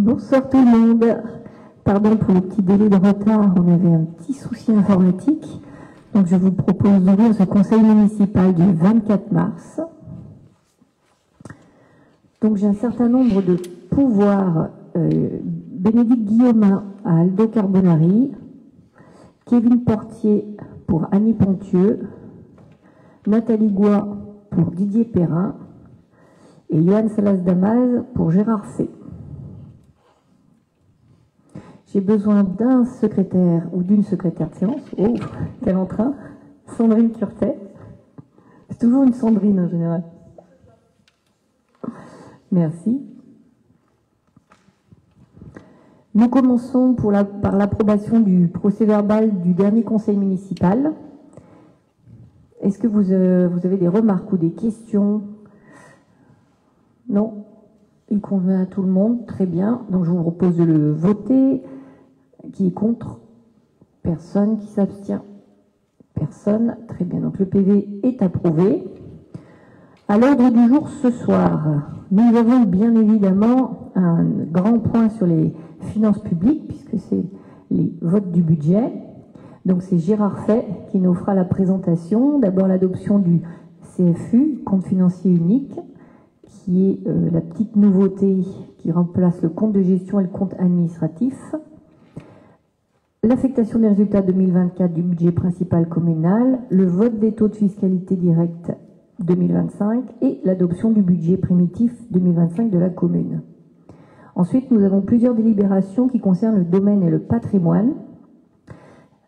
Bonsoir tout le monde. Pardon pour le petit délai de retard, on avait un petit souci informatique. Donc je vous propose d'ouvrir ce conseil municipal du 24 mars. Donc j'ai un certain nombre de pouvoirs. Bénédicte Guillaumin à Aldo Carbonari, Kevin Portier pour Annie Pontieux, Nathalie Goua pour Didier Perrin et Johan Salas-Damas pour Gérard Fay. J'ai besoin d'un secrétaire ou d'une secrétaire de séance. Oh, quel entrain. Sandrine Curtet. C'est toujours une Sandrine en général. Merci. Nous commençons par l'approbation du procès-verbal du dernier conseil municipal. Est-ce que vous avez des remarques ou des questions? Non? Il convient à tout le monde? Très bien. Donc je vous propose de le voter. Qui est contre? Personne. Qui s'abstient? Personne. Très bien. Donc le PV est approuvé. À l'ordre du jour ce soir, nous avons bien évidemment un grand point sur les finances publiques, puisque c'est les votes du budget. Donc c'est Gérard Fay qui nous fera la présentation. D'abord l'adoption du CFU, compte financier unique, qui est la petite nouveauté qui remplace le compte de gestion et le compte administratif. L'affectation des résultats 2024 du budget principal communal, le vote des taux de fiscalité directe 2025 et l'adoption du budget primitif 2025 de la commune. Ensuite, nous avons plusieurs délibérations qui concernent le domaine et le patrimoine.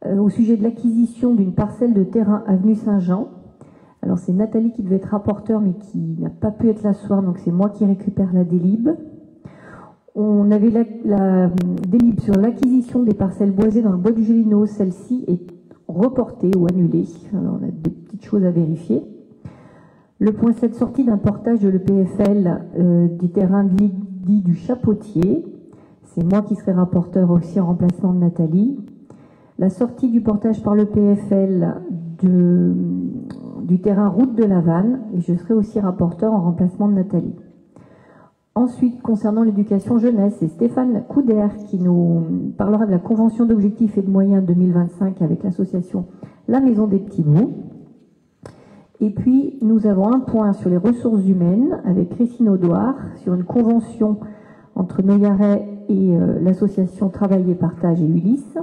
Au sujet de l'acquisition d'une parcelle de terrain avenue Saint-Jean. Alors c'est Nathalie qui devait être rapporteure mais qui n'a pas pu être là ce soir, donc c'est moi qui récupère la délib. On avait la délib sur l'acquisition des parcelles boisées dans le bois du Gélineau. Celle-ci est reportée ou annulée. Alors on a des petites choses à vérifier. Le point 7, sortie d'un portage de l'EPFL du terrain dit du Chapotier. C'est moi qui serai rapporteur aussi en remplacement de Nathalie. La sortie du portage par l'EPFL du terrain route de la Vanne. Et je serai aussi rapporteur en remplacement de Nathalie. Ensuite, concernant l'éducation jeunesse, c'est Stéphane Couder qui nous parlera de la convention d'objectifs et de moyens 2025 avec l'association La Maison des Petits Bouts. Et puis, nous avons un point sur les ressources humaines avec Christine Audouard sur une convention entre Noyaret et l'association Travail et Partage et Ulysse.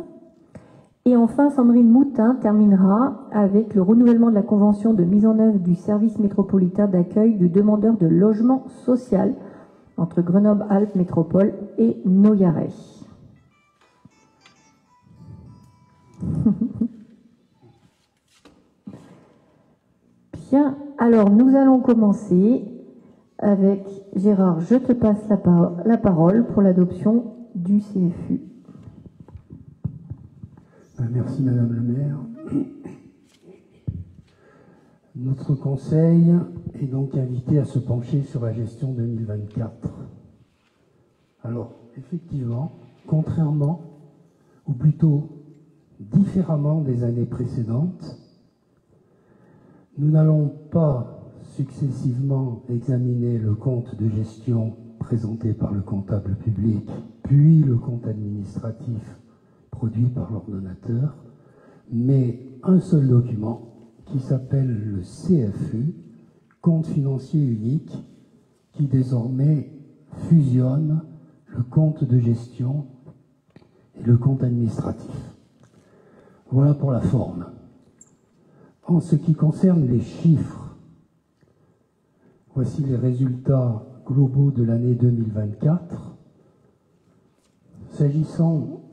Et enfin, Sandrine Moutin terminera avec le renouvellement de la convention de mise en œuvre du service métropolitain d'accueil de demandeurs de logement social entre Grenoble-Alpes Métropole et Noyaret. Bien, alors nous allons commencer avec Gérard, je te passe la parole pour l'adoption du CFU. Merci Madame le maire. Notre conseil est donc invité à se pencher sur la gestion 2024. Alors, effectivement, contrairement, ou plutôt différemment des années précédentes, nous n'allons pas successivement examiner le compte de gestion présenté par le comptable public, puis le compte administratif produit par l'ordonnateur, mais un seul document qui s'appelle le CFU, compte financier unique, qui désormais fusionne le compte de gestion et le compte administratif. Voilà pour la forme. En ce qui concerne les chiffres, voici les résultats globaux de l'année 2024. S'agissant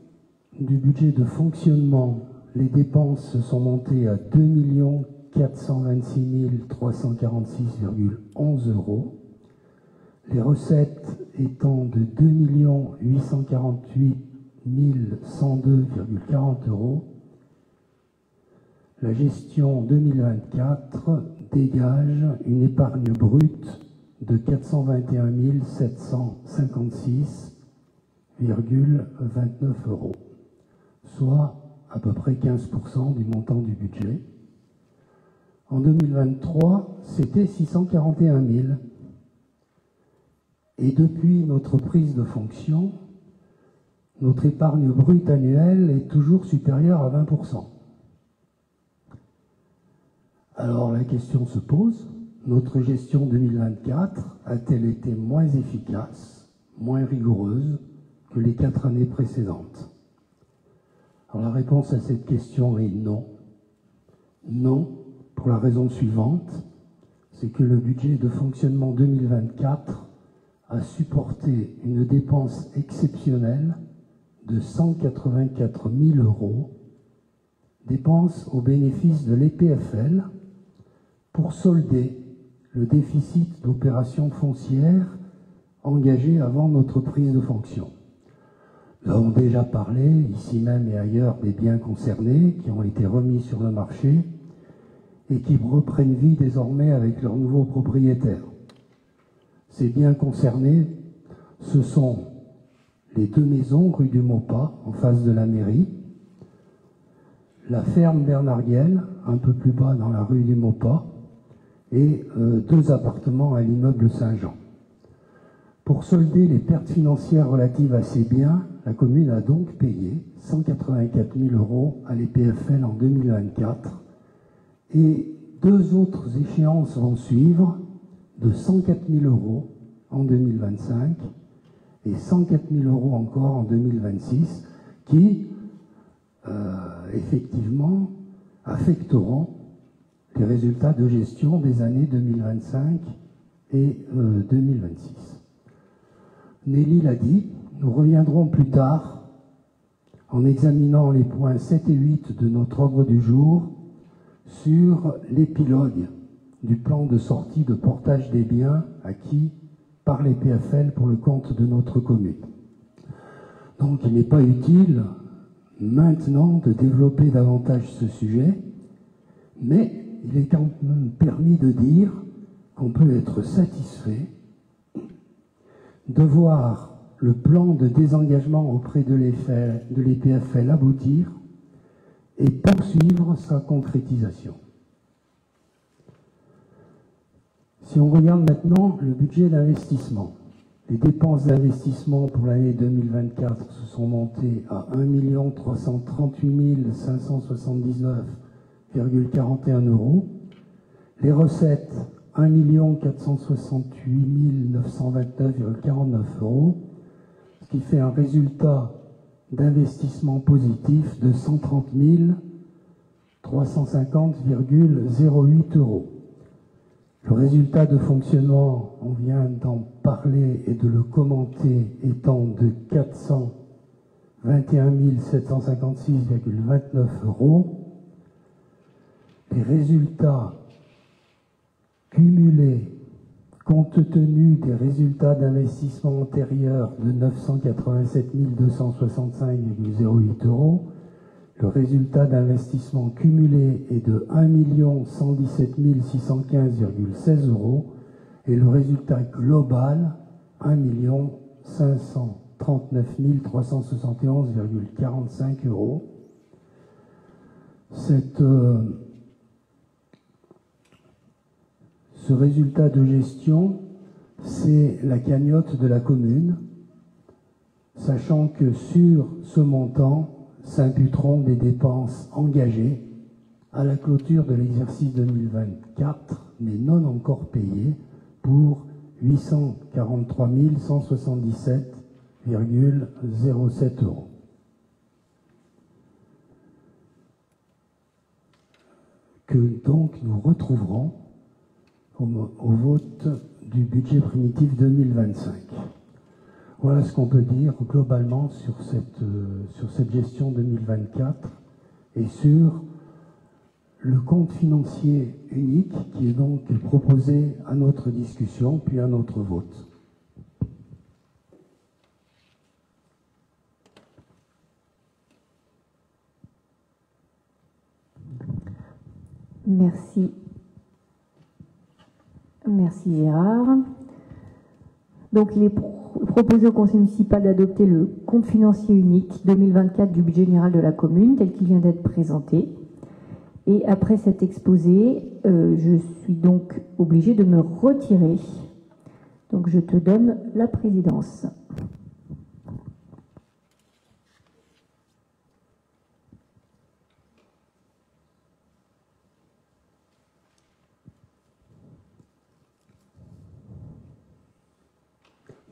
du budget de fonctionnement, les dépenses sont montées à 2 426 346,11 €. Les recettes étant de 2 848 102,40 €. La gestion 2024 dégage une épargne brute de 421 756,29 €, soit à peu près 15% du montant du budget. En 2023, c'était 641 000. Et depuis notre prise de fonction, notre épargne brute annuelle est toujours supérieure à 20%. Alors la question se pose, notre gestion 2024 a-t-elle été moins efficace, moins rigoureuse que les 4 années précédentes? Alors la réponse à cette question est non. Non, pour la raison suivante, c'est que le budget de fonctionnement 2024 a supporté une dépense exceptionnelle de 184 000 €, dépense au bénéfice de l'EPFL, pour solder le déficit d'opérations foncières engagé avant notre prise de fonction. Nous avons déjà parlé, ici même et ailleurs, des biens concernés qui ont été remis sur le marché et qui reprennent vie désormais avec leurs nouveaux propriétaires. Ces biens concernés, ce sont les 2 maisons rue du Maupas, en face de la mairie, la ferme Bernardiel, un peu plus bas dans la rue du Maupas, et 2 appartements à l'immeuble Saint-Jean. Pour solder les pertes financières relatives à ces biens, la commune a donc payé 184 000 € à l'EPFL en 2024 et 2 autres échéances vont suivre de 104 000 € en 2025 et 104 000 € encore en 2026 qui, effectivement, affecteront les résultats de gestion des années 2025 et 2026. Nelly l'a dit, nous reviendrons plus tard en examinant les points 7 et 8 de notre ordre du jour sur l'épilogue du plan de sortie de portage des biens acquis par les PFL pour le compte de notre commune. Donc il n'est pas utile maintenant de développer davantage ce sujet, mais il est quand même permis de dire qu'on peut être satisfait de voir le plan de désengagement auprès de l'EPFL aboutir et poursuivre sa concrétisation. Si on regarde maintenant le budget d'investissement, les dépenses d'investissement pour l'année 2024 se sont montées à 1 338 579,41 €. Les recettes, 1 468 929,49 €, ce qui fait un résultat d'investissement positif de 130 350,08 €. Le résultat de fonctionnement, on vient d'en parler et de le commenter, étant de 421 756,29 €. Les résultats cumulés, compte tenu des résultats d'investissement antérieurs de 987 265,08 €, le résultat d'investissement cumulé est de 1 117 615,16 € et le résultat global, 1 539 371,45 €. Ce résultat de gestion, c'est la cagnotte de la commune, sachant que sur ce montant s'imputeront des dépenses engagées à la clôture de l'exercice 2024, mais non encore payées, pour 843 177,07 €. Que donc nous retrouverons au vote du budget primitif 2025. Voilà ce qu'on peut dire globalement sur cette gestion 2024 et sur le compte financier unique qui est donc proposé à notre discussion puis à notre vote. Merci. Merci Gérard. Donc il est proposé au Conseil municipal d'adopter le compte financier unique 2024 du budget général de la commune tel qu'il vient d'être présenté. Et après cet exposé, je suis donc obligée de me retirer. Donc je te donne la présidence.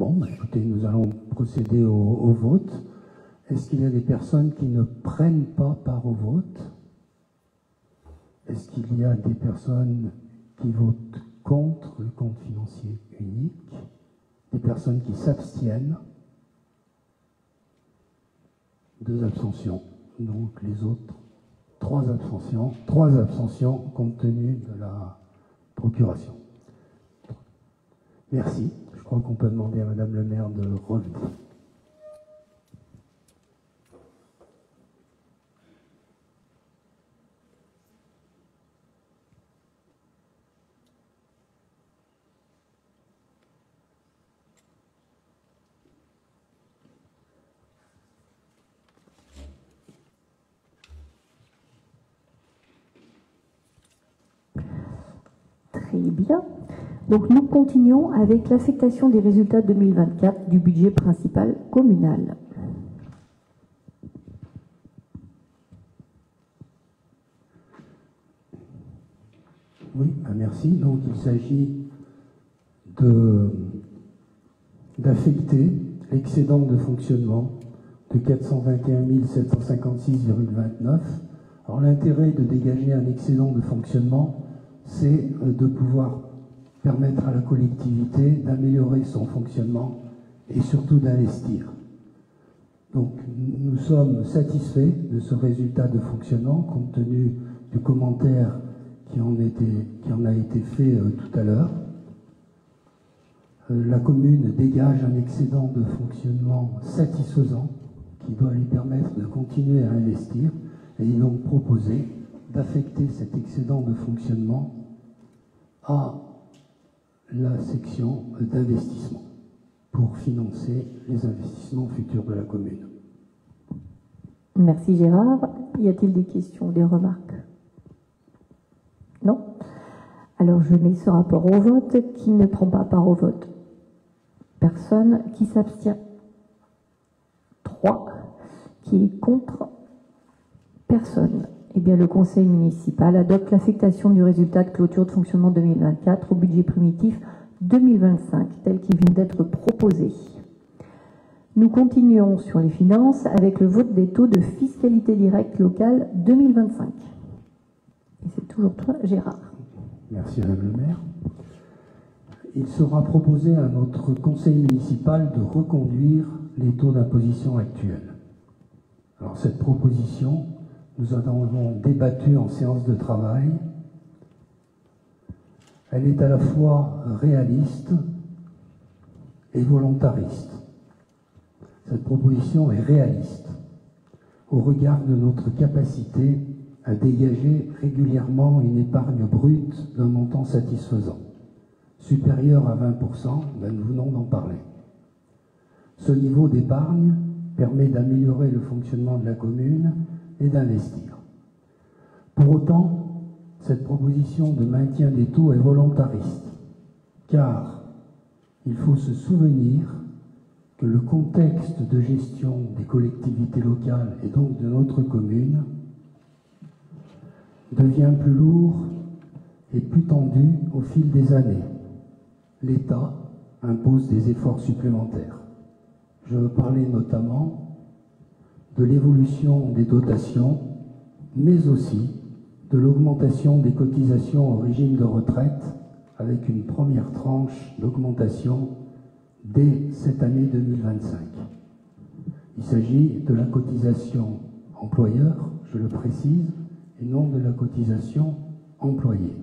Bon, écoutez, nous allons procéder au vote. Est-ce qu'il y a des personnes qui ne prennent pas part au vote? Est-ce qu'il y a des personnes qui votent contre le compte financier unique? Des personnes qui s'abstiennent? 2 abstentions. Donc les autres, 3 abstentions. 3 abstentions compte tenu de la procuration. Merci. Je crois qu'on peut demander à Madame le maire de revenir. Très bien. Donc nous continuons avec l'affectation des résultats 2024 du budget principal communal. Oui, merci. Donc il s'agit d'affecter l'excédent de fonctionnement de 421 756,29. Alors l'intérêt de dégager un excédent de fonctionnement, c'est de pouvoir permettre à la collectivité d'améliorer son fonctionnement et surtout d'investir. Donc nous sommes satisfaits de ce résultat de fonctionnement compte tenu du commentaire qui en a été fait tout à l'heure. La commune dégage un excédent de fonctionnement satisfaisant qui doit lui permettre de continuer à investir et il est donc proposé d'affecter cet excédent de fonctionnement à la section d'investissement pour financer les investissements futurs de la commune. Merci Gérard. Y a-t-il des questions ou des remarques? Non? Alors je mets ce rapport au vote. Qui ne prend pas part au vote? Personne. Qui s'abstient? 3. Qui est contre? Personne. Eh bien, le conseil municipal adopte l'affectation du résultat de clôture de fonctionnement 2024 au budget primitif 2025, tel qu'il vient d'être proposé. Nous continuons sur les finances avec le vote des taux de fiscalité directe locale 2025. Et c'est toujours toi, Gérard. Merci, Madame le maire. Il sera proposé à notre conseil municipal de reconduire les taux d'imposition actuels. Alors, cette proposition, nous en avons débattu en séance de travail. Elle est à la fois réaliste et volontariste. Cette proposition est réaliste au regard de notre capacité à dégager régulièrement une épargne brute d'un montant satisfaisant, supérieur à 20%, nous venons d'en parler. Ce niveau d'épargne permet d'améliorer le fonctionnement de la commune et d'investir. Pour autant, cette proposition de maintien des taux est volontariste, car il faut se souvenir que le contexte de gestion des collectivités locales et donc de notre commune devient plus lourd et plus tendu au fil des années. L'État impose des efforts supplémentaires. Je veux parler notamment de l'évolution des dotations, mais aussi de l'augmentation des cotisations au régime de retraite, avec une première tranche d'augmentation dès cette année 2025. Il s'agit de la cotisation employeur, je le précise, et non de la cotisation employé.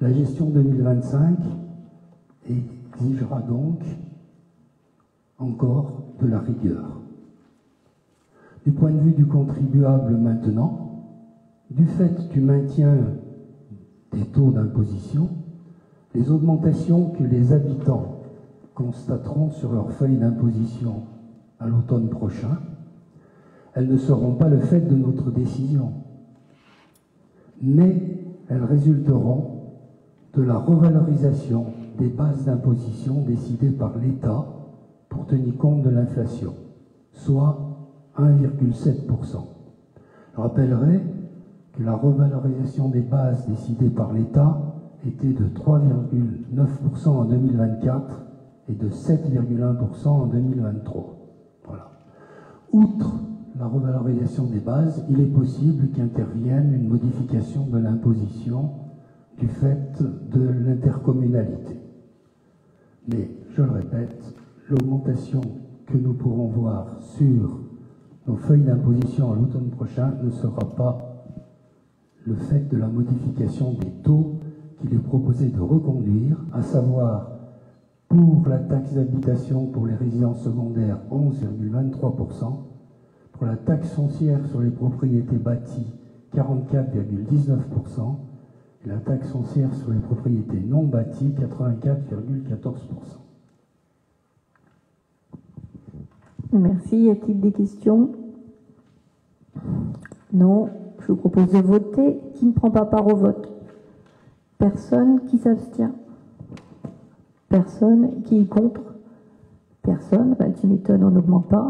La gestion 2025 exigera donc encore de la rigueur. Du point de vue du contribuable maintenant, du fait du maintien des taux d'imposition, les augmentations que les habitants constateront sur leur feuille d'imposition à l'automne prochain, elles ne seront pas le fait de notre décision, mais elles résulteront de la revalorisation des bases d'imposition décidées par l'État pour tenir compte de l'inflation, soit 1,7%. Je rappellerai que la revalorisation des bases décidée par l'État était de 3,9% en 2024 et de 7,1% en 2023. Voilà. Outre la revalorisation des bases, il est possible qu'intervienne une modification de l'imposition du fait de l'intercommunalité. Mais, je le répète, l'augmentation que nous pourrons voir sur nos feuilles d'imposition à l'automne prochain ne sera pas le fait de la modification des taux qu'il est proposé de reconduire, à savoir pour la taxe d'habitation pour les résidences secondaires 11,23%, pour la taxe foncière sur les propriétés bâties 44,19% et la taxe foncière sur les propriétés non bâties 84,14%. Merci. Y a-t-il des questions? Non. Je vous propose de voter. Qui ne prend pas part au vote? Personne. Qui s'abstient? Personne. Qui est contre? Personne. Ben, tu m'étonnes, on n'augmente pas.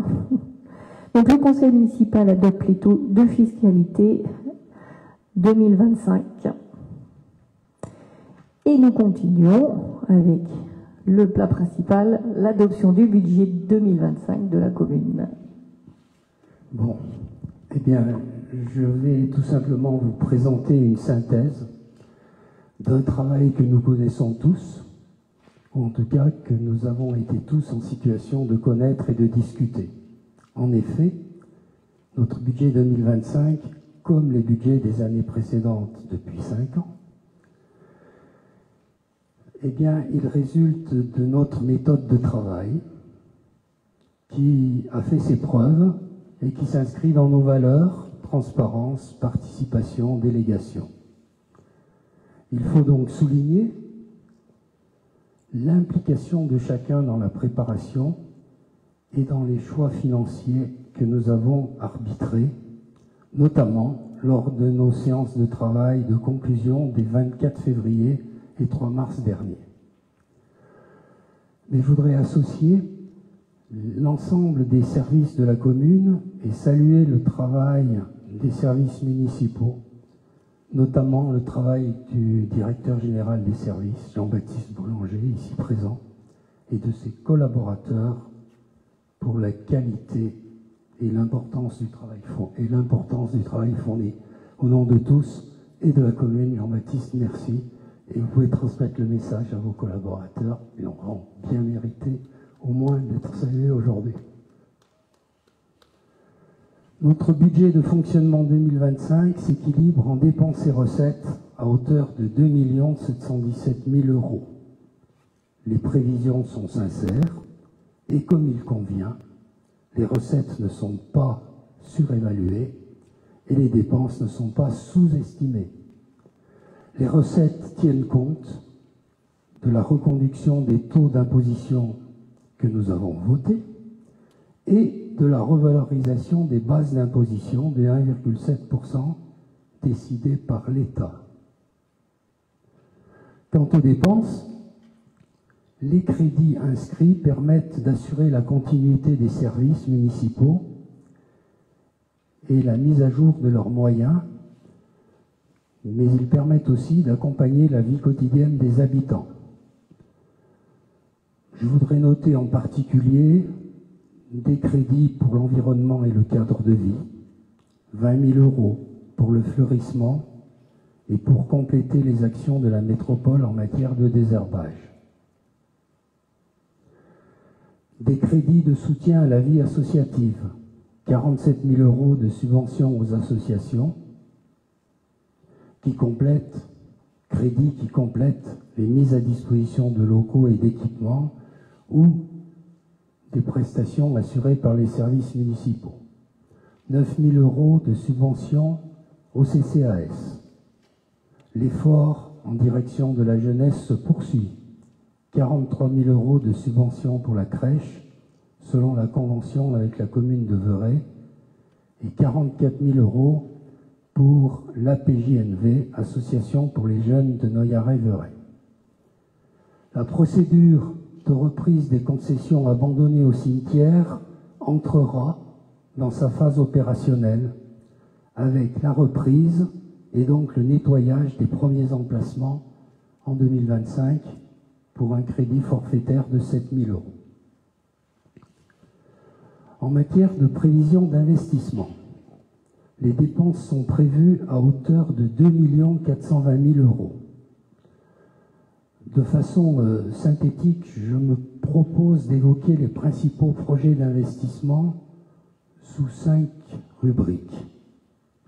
Donc le conseil municipal adopte les taux de fiscalité 2025. Et nous continuons avec le plat principal, l'adoption du budget 2025 de la commune. Bon, eh bien, je vais tout simplement vous présenter une synthèse d'un travail que nous connaissons tous, ou en tout cas que nous avons été tous en situation de connaître et de discuter. En effet, notre budget 2025, comme les budgets des années précédentes depuis 5 ans, eh bien, il résulte de notre méthode de travail qui a fait ses preuves et qui s'inscrit dans nos valeurs, transparence, participation, délégation. Il faut donc souligner l'implication de chacun dans la préparation et dans les choix financiers que nous avons arbitrés, notamment lors de nos séances de travail de conclusion des 24 février et 3 mars dernier. Mais je voudrais associer l'ensemble des services de la commune et saluer le travail des services municipaux, notamment le travail du directeur général des services, Jean-Baptiste Boulanger, ici présent, et de ses collaborateurs pour la qualité et l'importance du travail fourni. Au nom de tous et de la commune, Jean-Baptiste, merci. Et vous pouvez transmettre le message à vos collaborateurs. Ils auront bien mérité au moins d'être salués aujourd'hui. Notre budget de fonctionnement 2025 s'équilibre en dépenses et recettes à hauteur de 2 717 000 €. Les prévisions sont sincères et comme il convient, les recettes ne sont pas surévaluées et les dépenses ne sont pas sous-estimées. Les recettes tiennent compte de la reconduction des taux d'imposition que nous avons votés et de la revalorisation des bases d'imposition de 1,7% décidées par l'État. Quant aux dépenses, les crédits inscrits permettent d'assurer la continuité des services municipaux et la mise à jour de leurs moyens, mais ils permettent aussi d'accompagner la vie quotidienne des habitants. Je voudrais noter en particulier des crédits pour l'environnement et le cadre de vie, 20 000 € pour le fleurissement et pour compléter les actions de la métropole en matière de désherbage. Des crédits de soutien à la vie associative, 47 000 € de subventions aux associations, crédits qui complètent les mises à disposition de locaux et d'équipements ou des prestations assurées par les services municipaux. 9 000 € de subventions au CCAS. L'effort en direction de la jeunesse se poursuit. 43 000 € de subventions pour la crèche, selon la convention avec la commune de Verey, et 44 000 € pour l'APJNV, Association pour les jeunes de Noyaret-Verey. La procédure de reprise des concessions abandonnées au cimetière entrera dans sa phase opérationnelle avec la reprise et donc le nettoyage des premiers emplacements en 2025 pour un crédit forfaitaire de 7 000 euros. En matière de prévision d'investissement, les dépenses sont prévues à hauteur de 2 420 000 euros. De façon synthétique, je me propose d'évoquer les principaux projets d'investissement sous 5 rubriques.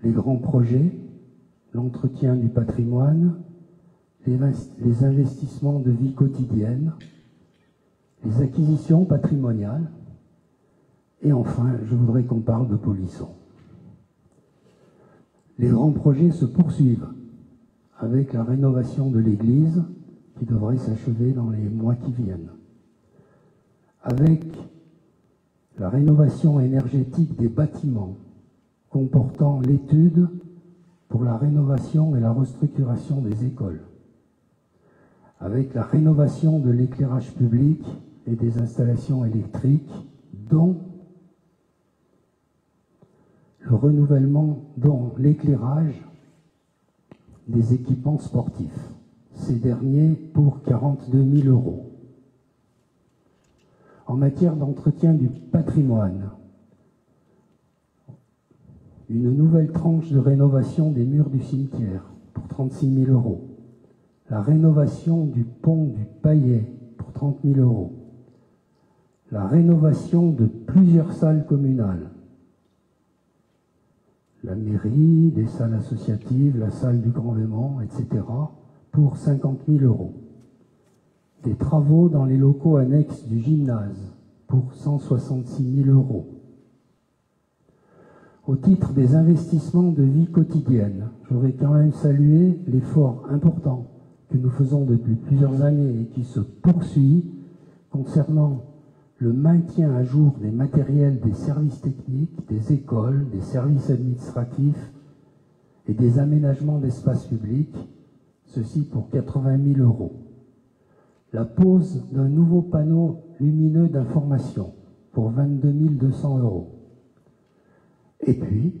Les grands projets, l'entretien du patrimoine, les investissements de vie quotidienne, les acquisitions patrimoniales, et enfin, je voudrais qu'on parle de polissons. Les grands projets se poursuivent avec la rénovation de l'église qui devrait s'achever dans les mois qui viennent, avec la rénovation énergétique des bâtiments comportant l'étude pour la rénovation et la restructuration des écoles, avec la rénovation de l'éclairage public et des installations électriques, dont le renouvellement dans l'éclairage des équipements sportifs, ces derniers pour 42 000 euros. En matière d'entretien du patrimoine, une nouvelle tranche de rénovation des murs du cimetière pour 36 000 euros. La rénovation du pont du Paillet pour 30 000 euros. La rénovation de plusieurs salles communales. La mairie, des salles associatives, la salle du Grand Léman, etc. pour 50 000 euros. Des travaux dans les locaux annexes du gymnase pour 166 000 euros. Au titre des investissements de vie quotidienne, je voudrais quand même saluer l'effort important que nous faisons depuis plusieurs années et qui se poursuit concernant le maintien à jour des matériels des services techniques, des écoles, des services administratifs et des aménagements d'espaces publics, ceci pour 80 000 euros. La pose d'un nouveau panneau lumineux d'information pour 22 200 euros. Et puis,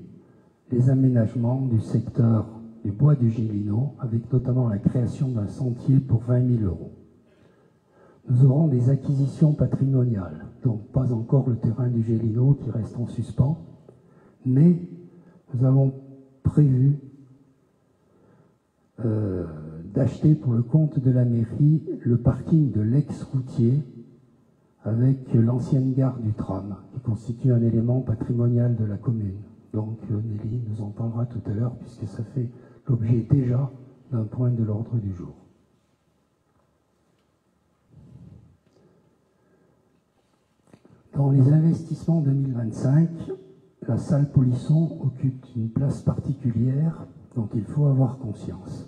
les aménagements du secteur du bois du Gélineau, avec notamment la création d'un sentier pour 20 000 euros. Nous aurons des acquisitions patrimoniales, donc pas encore le terrain du Gélineau qui reste en suspens, mais nous avons prévu d'acheter pour le compte de la mairie le parking de l'ex-routier avec l'ancienne gare du tram, qui constitue un élément patrimonial de la commune. Donc Nelly nous en parlera tout à l'heure, puisque ça fait l'objet déjà d'un point de l'ordre du jour. Dans les investissements 2025, la salle Polisson occupe une place particulière dont il faut avoir conscience.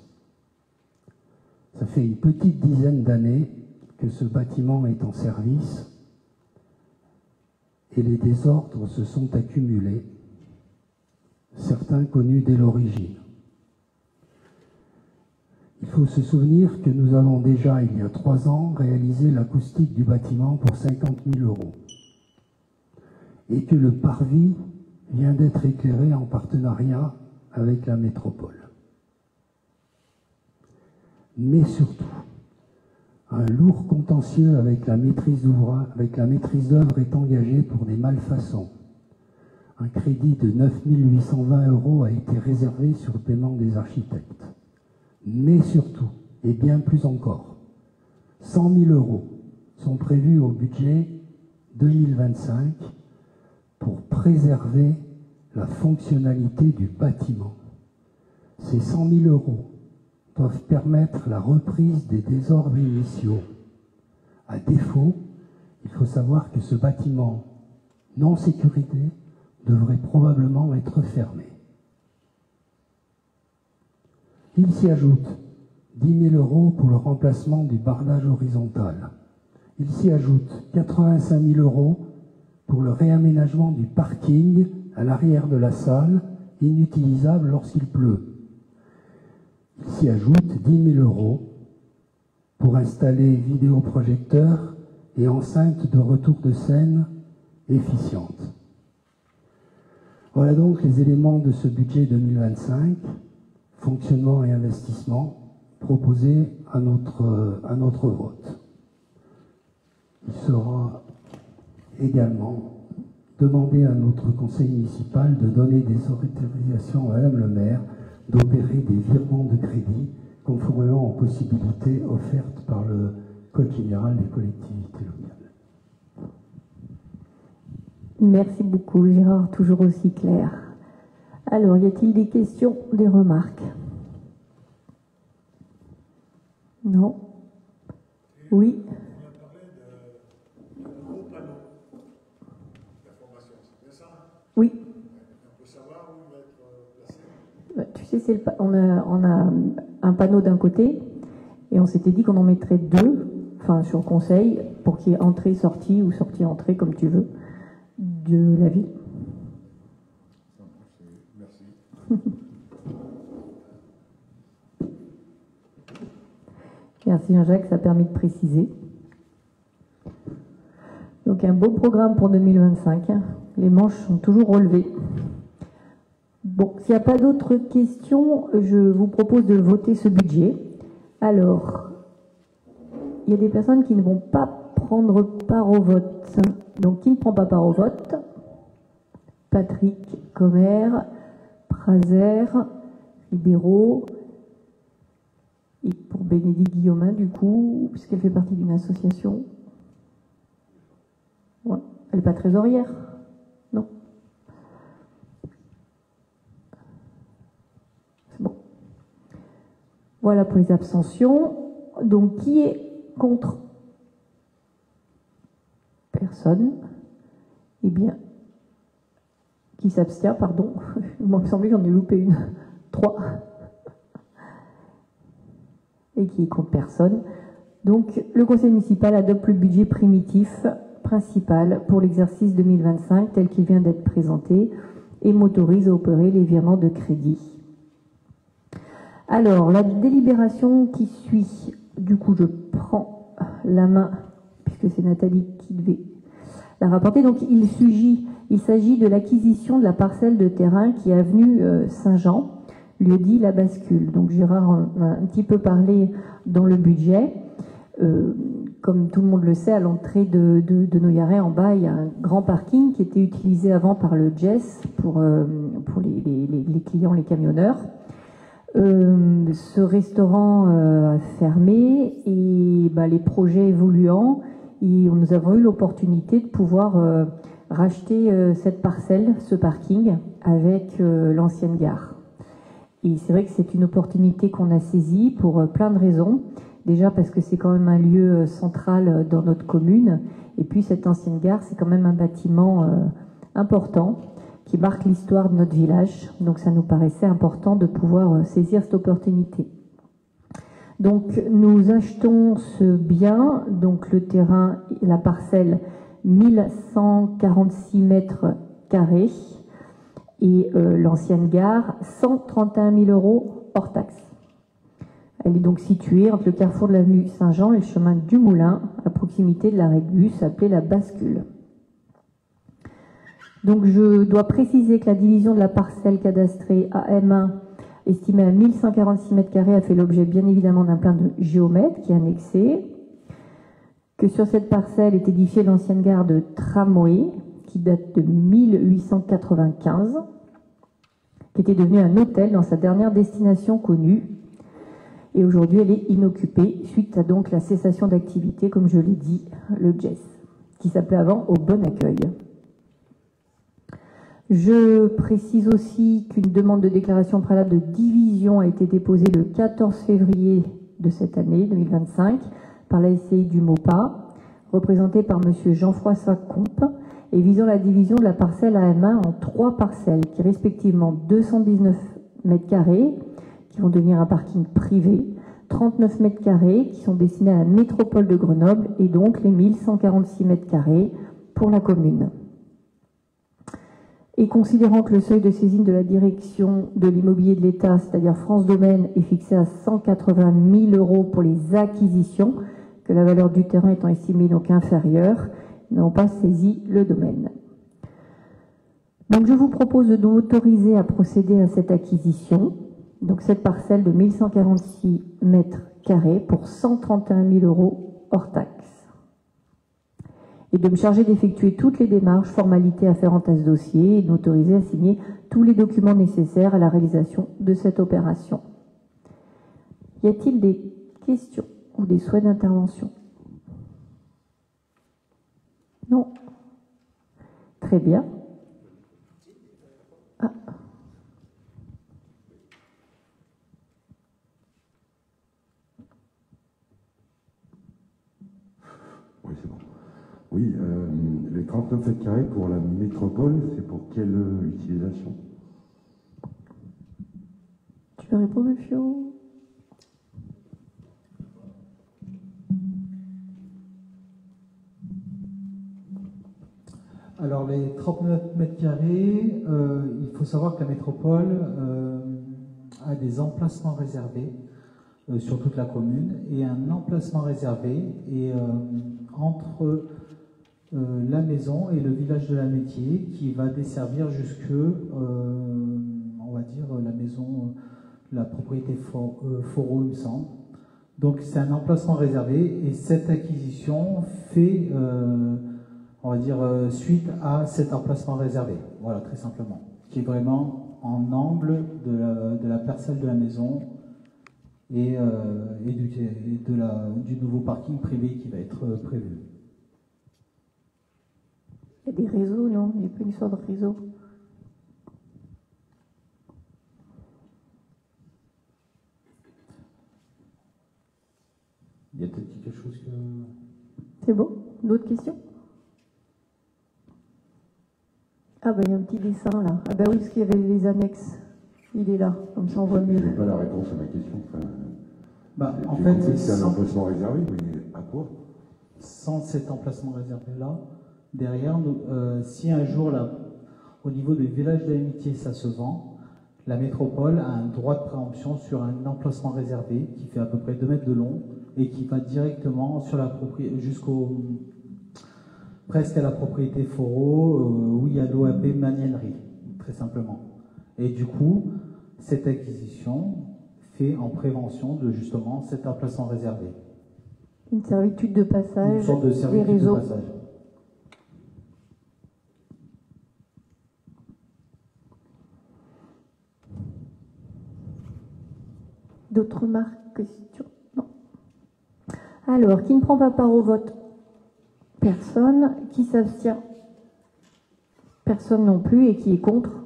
Ça fait une petite dizaine d'années que ce bâtiment est en service et les désordres se sont accumulés, certains connus dès l'origine. Il faut se souvenir que nous avons déjà, il y a 3 ans, réalisé l'acoustique du bâtiment pour 50 000 euros et que le parvis vient d'être éclairé en partenariat avec la métropole. Mais surtout, un lourd contentieux avec la maîtrise d'œuvre est engagé pour des malfaçons. Un crédit de 9 820 euros a été réservé sur le paiement des architectes. Mais surtout, et bien plus encore, 100 000 euros sont prévus au budget 2025 pour préserver la fonctionnalité du bâtiment. Ces 100 000 euros doivent permettre la reprise des désordres initiaux. À défaut, il faut savoir que ce bâtiment non sécurisé devrait probablement être fermé. Il s'y ajoute 10 000 euros pour le remplacement du bardage horizontal. Il s'y ajoute 85 000 euros pour le réaménagement du parking à l'arrière de la salle, inutilisable lorsqu'il pleut. Il s'y ajoute 10 000 euros pour installer vidéoprojecteurs et enceinte de retour de scène efficiente. Voilà donc les éléments de ce budget 2025, fonctionnement et investissement, proposés à notre vote. Il sera également demandé à notre conseil municipal de donner des autorisations à Madame le maire d'opérer des virements de crédit conformément aux possibilités offertes par le Code général des collectivités locales. Merci beaucoup, Gérard, toujours aussi clair. Alors, y a-t-il des questions, des remarques? Non? Oui? On a parlé de nouveaux panneaux d'information, c'est bien ça? Oui. On peut savoir où il va être placé? Tu sais, on a un panneau d'un côté et on s'était dit qu'on en mettrait deux, enfin sur conseil, pour qu'il y ait entrée-sortie ou sortie-entrée, comme tu veux, de la ville. Merci. Merci Jean-Jacques, ça a permis de préciser. Donc un beau programme pour 2025, hein. Les manches sont toujours relevées. Bon, s'il n'y a pas d'autres questions, je vous propose de voter ce budget. Alors, il y a des personnes qui ne vont pas prendre part au vote. Donc, qui ne prend pas part au vote? Patrick Commère, Prazer, Libéraux, et pour Bénédicte Guillaumin, du coup, puisqu'elle fait partie d'une association. Ouais. Elle n'est pas trésorière? Non. C'est bon. Voilà pour les abstentions. Donc, qui est contre? Personne. Eh bien, qui s'abstient, pardon. Moi, il me semblait que j'en ai loupé une. 3. Et qui est contre personne. Donc, le conseil municipal adopte le budget primitif principal pour l'exercice 2025 tel qu'il vient d'être présenté et m'autorise à opérer les virements de crédit. Alors, la délibération qui suit, du coup, je prends la main, puisque c'est Nathalie qui devait la rapporter. Donc, il s'agit de l'acquisition de la parcelle de terrain qui est avenue Saint-Jean, lieu-dit La Bascule. Donc, Gérard en a un petit peu parlé dans le budget. Comme tout le monde le sait, à l'entrée de Noyaret, en bas, il y a un grand parking qui était utilisé avant par le Jess pour les clients, les camionneurs. Ce restaurant a fermé et les projets évoluant, nous avons eu l'opportunité de pouvoir racheter cette parcelle, ce parking, avec l'ancienne gare. Et c'est vrai que c'est une opportunité qu'on a saisie pour plein de raisons. Déjà parce que c'est quand même un lieu central dans notre commune. Et puis cette ancienne gare, c'est quand même un bâtiment important qui marque l'histoire de notre village. Donc ça nous paraissait important de pouvoir saisir cette opportunité. Donc nous achetons ce bien, donc le terrain, la parcelle 1146 mètres carrés et l'ancienne gare 131 000 € hors taxe. Elle est donc située entre le carrefour de l'avenue Saint-Jean et le chemin du Moulin, à proximité de l'arrêt de bus appelé La Bascule. Donc je dois préciser que la division de la parcelle cadastrée AM1, estimée à 1146 mètres carrés, a fait l'objet bien évidemment d'un plan de géomètre qui est annexé, que sur cette parcelle est édifiée l'ancienne gare de tramway, qui date de 1895, qui était devenue un hôtel dans sa dernière destination connue. Et aujourd'hui, elle est inoccupée suite à donc la cessation d'activité, comme je l'ai dit, le Jess, qui s'appelait avant Au Bon Accueil. Je précise aussi qu'une demande de déclaration préalable de division a été déposée le 14 février de cette année, 2025, par la SCI du MOPA, représentée par M. Jean-François Compe, et visant la division de la parcelle AM1 en 3 parcelles, qui respectivement 219 mètres carrés, qui vont devenir un parking privé, 39 mètres carrés qui sont destinés à la métropole de Grenoble et donc les 1146 mètres carrés pour la commune. Et considérant que le seuil de saisine de la direction de l'immobilier de l'État, c'est-à-dire France Domaine, est fixé à 180 000 € pour les acquisitions, que la valeur du terrain étant estimée donc inférieure, ils n'ont pas saisi le domaine. Donc je vous propose de nous autoriser à procéder à cette acquisition. Donc cette parcelle de 1146 mètres carrés pour 131 000 € hors taxe. et de me charger d'effectuer toutes les démarches, formalités afférentes à ce dossier et de m'autoriser à signer tous les documents nécessaires à la réalisation de cette opération. Y a-t-il des questions ou des souhaits d'intervention? Non. Très bien. Ah. Oui, c'est bon. Oui, les 39 mètres carrés pour la métropole, c'est pour quelle utilisation? Tu veux répondre, Fio? Alors, les 39 mètres carrés, il faut savoir que la métropole a des emplacements réservés sur toute la commune et un emplacement réservé et entre la maison et le village de la Métier qui va desservir jusque, on va dire, la maison, la propriété Foro, il me semble. Donc, c'est un emplacement réservé et cette acquisition fait... on va dire, suite à cet emplacement réservé. Voilà, très simplement. Qui est vraiment en angle de la parcelle de la maison et du nouveau parking privé qui va être prévu. Il y a des réseaux, non? Il n'y a pas une sorte de réseau? Il y a peut-être quelque chose que... C'est bon? D'autres questions? Ah ben il y a un petit dessin là. Ah ben oui, parce qu'il y avait les annexes. Il est là, comme ça on voit mieux. Je n'ai pas la réponse à ma question. Bah, en J'ai fait, compris que c'est un emplacement réservé, mais à quoi? Sans cet emplacement réservé-là, derrière, si un jour, là, au niveau du village de l'amitié, ça se vend, la métropole a un droit de préemption sur un emplacement réservé qui fait à peu près 2 mètres de long et qui va directement sur la propriété presque à la propriété Foro, où il y a l'OAP Maniennerie, très simplement. Et du coup, cette acquisition fait en prévention de justement cet emplacement réservé. Une servitude de passage, une sorte de servitude des réseaux. de passage. D'autres remarques, questions? Non. Alors, qui ne prend pas part au vote? Personne. Qui s'abstient? Personne non plus. Et qui est contre?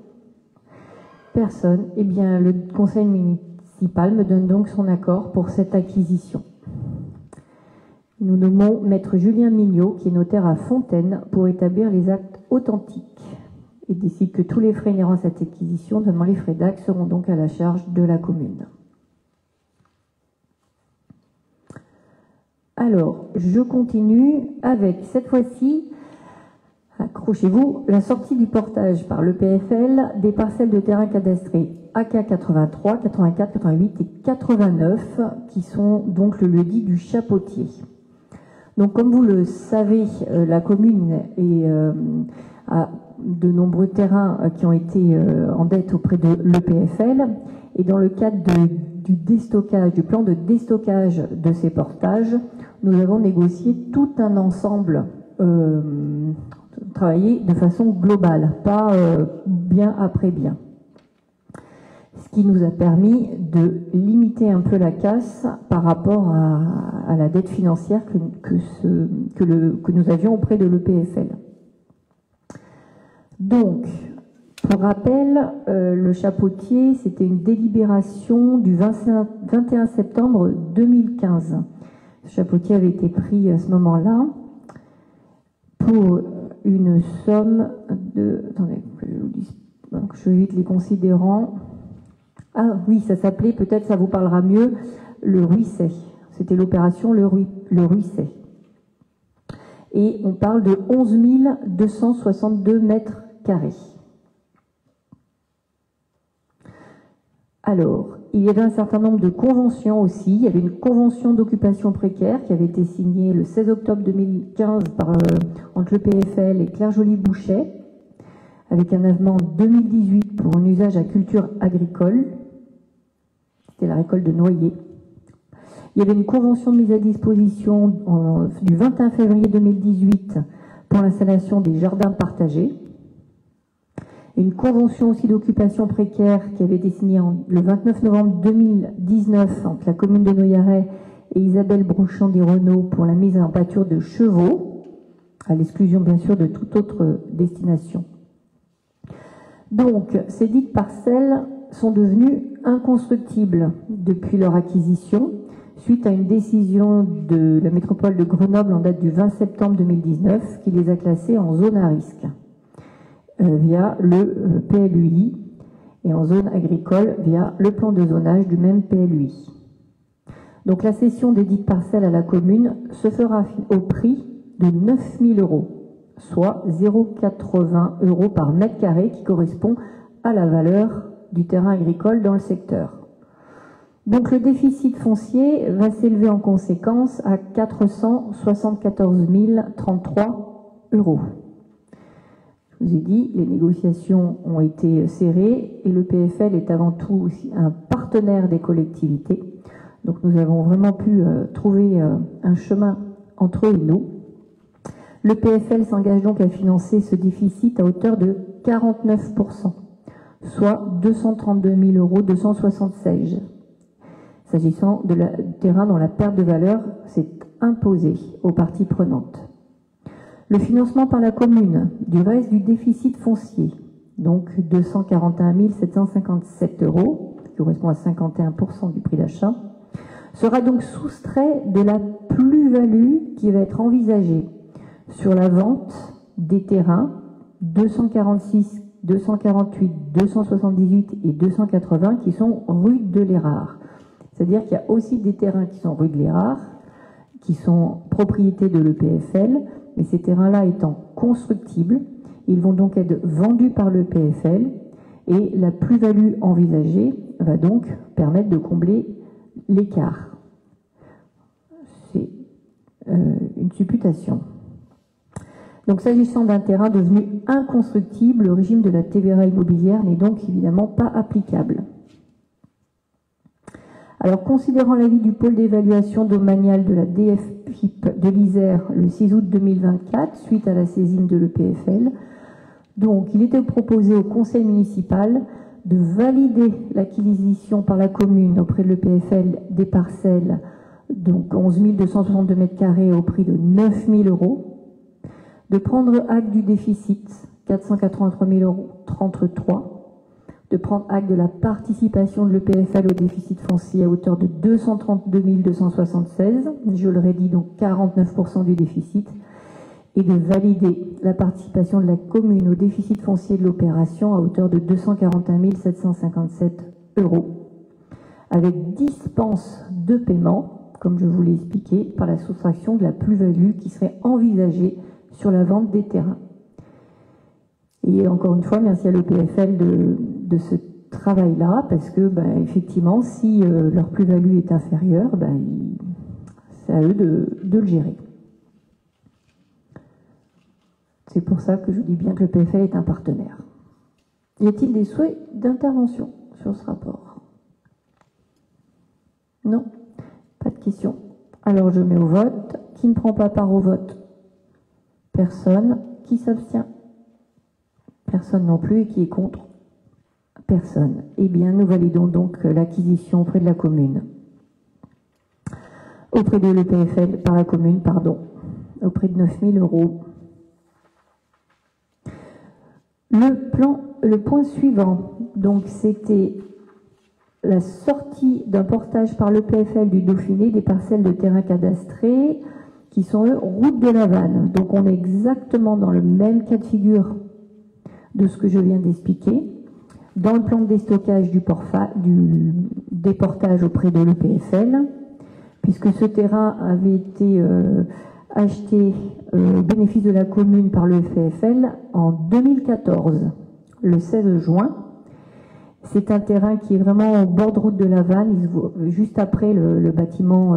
Personne. Eh bien, le conseil municipal me donne donc son accord pour cette acquisition. Nous nommons maître Julien Mignot, qui est notaire à Fontaine, pour établir les actes authentiques et décide que tous les frais inhérents à cette acquisition, notamment les frais d'acte, seront donc à la charge de la commune. Alors, je continue avec, cette fois-ci, accrochez-vous, la sortie du portage par l'EPFL des parcelles de terrain cadastrées AK 83, 84, 88 et 89, qui sont donc le lieu-dit du Chapotier. Donc, comme vous le savez, la commune a de nombreux terrains qui ont été en dette auprès de l'EPFL, et dans le cadre du déstockage, du plan de déstockage de ces portages, nous avons négocié tout un ensemble travaillé de façon globale, pas bien après bien. Ce qui nous a permis de limiter un peu la casse par rapport à la dette financière que nous avions auprès de l'EPFL. Donc, pour rappel, le Chapotier, c'était une délibération du 21 septembre 2015. Le Chapotier avait été pris à ce moment-là pour une somme de... Attendez, que je vous dise, que je évite les considérants. Ah oui, ça s'appelait, peut-être ça vous parlera mieux, le Ruisset. C'était l'opération le Ruisset. Et on parle de 11 262 mètres carrés. Alors, il y avait un certain nombre de conventions aussi. Il y avait une convention d'occupation précaire qui avait été signée le 16 octobre 2015 entre le PFL et Claire Joly-Bouchet, avec un avenant en 2018 pour un usage à culture agricole. C'était la récolte de noyer. Il y avait une convention de mise à disposition du 21 février 2018 pour l'installation des jardins partagés. Une convention aussi d'occupation précaire qui avait été signée le 29 novembre 2019 entre la commune de Noyaret et Isabelle Brochant-des-Renaud pour la mise en pâture de chevaux, à l'exclusion bien sûr de toute autre destination. Donc, ces dites parcelles sont devenues inconstructibles depuis leur acquisition, suite à une décision de la métropole de Grenoble en date du 20 septembre 2019 qui les a classées en zone à risque via le PLUI et en zone agricole via le plan de zonage du même PLUI. Donc la cession des dites parcelles à la commune se fera au prix de 9 000 €, soit 0,80 € par mètre carré qui correspond à la valeur du terrain agricole dans le secteur. Donc le déficit foncier va s'élever en conséquence à 474 033 €. Je vous ai dit, les négociations ont été serrées et le PFL est avant tout aussi un partenaire des collectivités. Donc nous avons vraiment pu trouver un chemin entre eux et nous. Le PFL s'engage donc à financer ce déficit à hauteur de 49%, soit 232 000 276 €. S'agissant de terrain dont la perte de valeur s'est imposée aux parties prenantes. Le financement par la commune du reste du déficit foncier, donc 241 757 €, qui correspond à 51% du prix d'achat, sera donc soustrait de la plus-value qui va être envisagée sur la vente des terrains 246, 248, 278 et 280 qui sont rue de l'Érard. C'est-à-dire qu'il y a aussi des terrains qui sont rue de l'Érard, qui sont propriété de l'EPFL, mais ces terrains-là étant constructibles, ils vont donc être vendus par l'EPFL et la plus-value envisagée va donc permettre de combler l'écart. C'est une supputation. Donc s'agissant d'un terrain devenu inconstructible, le régime de la TVA immobilière n'est donc évidemment pas applicable. Alors, considérant l'avis du pôle d'évaluation domaniale de la DFIP de l'Isère le 6 août 2024, suite à la saisine de l'EPFL, donc il était proposé au conseil municipal de valider l'acquisition par la commune auprès de l'EPFL des parcelles, donc 11 262 m² au prix de 9 000 €, de prendre acte du déficit, 483 033 €, de prendre acte de la participation de l'EPFL au déficit foncier à hauteur de 232 276, je le redis donc 49% du déficit, et de valider la participation de la commune au déficit foncier de l'opération à hauteur de 241 757 €, avec dispense de paiement, comme je vous l'ai expliqué, par la soustraction de la plus-value qui serait envisagée sur la vente des terrains. Et encore une fois, merci à l'EPFL de ce travail-là, parce que, effectivement, si leur plus-value est inférieure, c'est à eux de le gérer. C'est pour ça que je dis bien que l'EPFL est un partenaire. Y a-t-il des souhaits d'intervention sur ce rapport? Non? Pas de questions. Alors je mets au vote. Qui ne prend pas part au vote? Personne. Qui s'abstient? Personne non plus. Et qui est contre? Personne. Eh bien, nous validons donc l'acquisition auprès de la commune. Auprès de l'EPFL, par la commune, pardon. Auprès de 9 000 €. Le point suivant, donc, c'était la sortie d'un portage par l'EPFL du Dauphiné des parcelles de terrain cadastrés qui sont, eux, route de la Vanne. Donc, on est exactement dans le même cas de figure de ce que je viens d'expliquer. Dans le plan de déstockage du déportage auprès de l'EPFL, puisque ce terrain avait été acheté au bénéfice de la commune par l'EPFL en 2014, le 16 juin. C'est un terrain qui est vraiment au bord de route de la Vanne, juste après le bâtiment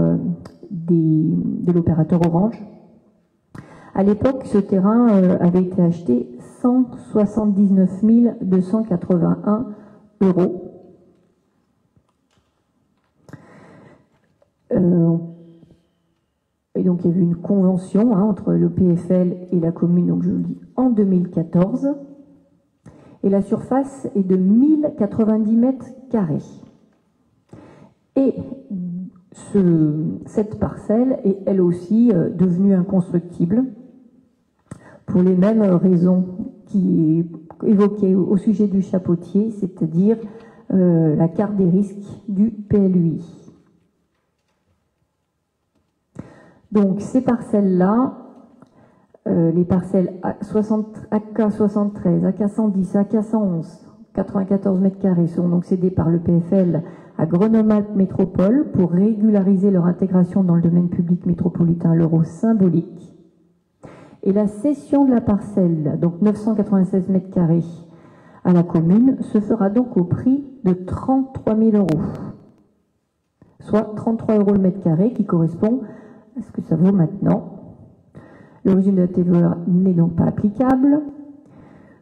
de l'opérateur Orange. À l'époque, ce terrain avait été acheté 179 281 €. Et donc il y a eu une convention entre le PFL et la commune, donc je le dis en 2014. Et la surface est de 1090 mètres carrés. Et cette parcelle est elle aussi devenue inconstructible pour les mêmes raisons qui est évoquées au sujet du chapeautier, c'est-à-dire la carte des risques du PLUI. Donc ces parcelles-là, les parcelles AK73, AK110, AK111, 94 mètres carrés seront donc cédées par le PFL à Grenoble-Alpes Métropole pour régulariser leur intégration dans le domaine public métropolitain à l'euro symbolique. Et la cession de la parcelle, donc 996 mètres carrés, à la commune, se fera donc au prix de 33 000 €, soit 33 € le mètre carré, qui correspond à ce que ça vaut maintenant. L'origine de la TVA n'est donc pas applicable.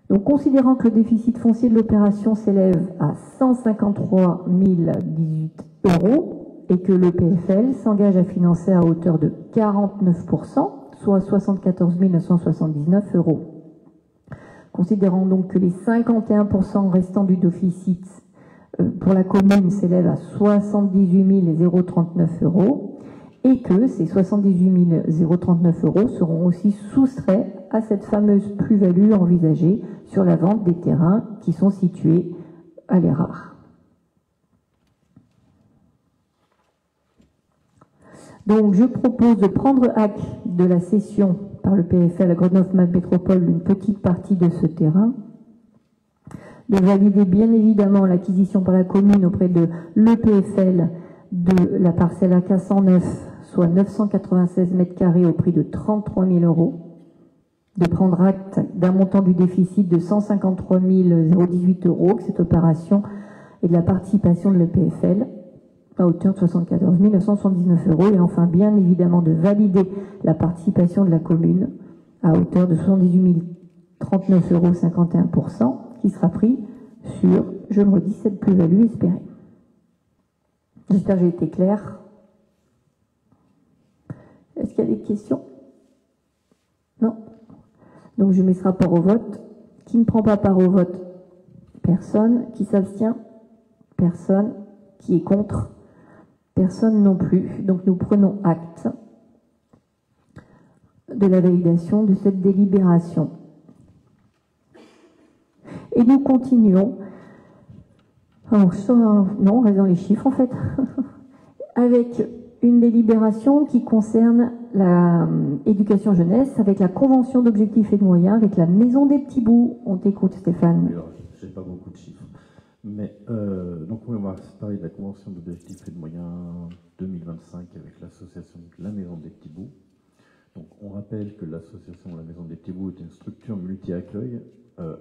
Donc, considérant que le déficit foncier de l'opération s'élève à 153 018 € et que le PFL s'engage à financer à hauteur de 49%, soit 74 979 €. Considérant donc que les 51% restants du déficit pour la commune s'élèvent à 78 039 € et que ces 78 039 € seront aussi soustraits à cette fameuse plus-value envisagée sur la vente des terrains qui sont situés à l'Érard. Donc je propose de prendre acte de la cession par le PFL à Grenoble-Alpes Métropole d'une petite partie de ce terrain, de valider bien évidemment l'acquisition par la commune auprès de l'EPFL de la parcelle AK109, soit 996 mètres carrés au prix de 33 000 €, de prendre acte d'un montant du déficit de 153 018 €, que cette opération et de la participation de l'EPFL à hauteur de 74 979 €, et enfin bien évidemment de valider la participation de la commune à hauteur de 78 039 €, 51%, qui sera pris sur, je le redis, cette plus-value espérée. J'espère que j'ai été claire. Est-ce qu'il y a des questions? Non. Donc je mets ce rapport au vote. Qui ne prend pas part au vote? Personne. Qui s'abstient? Personne. Qui est contre? Personne non plus. Donc nous prenons acte de la validation de cette délibération. Et nous continuons. Alors, non, on reste dans les chiffres en fait. Avec une délibération qui concerne l'éducation jeunesse, avec la convention d'objectifs et de moyens, avec la Maison des Petits Bouts. On t'écoute, Stéphane. Alors, je n'ai pas beaucoup de chiffres. Mais donc oui, on va parler de la convention d'objectifs et de moyens 2025 avec l'association de la Maison des Petits Bouts. Donc on rappelle que l'association La Maison des Petits Bouts est une structure multi-accueil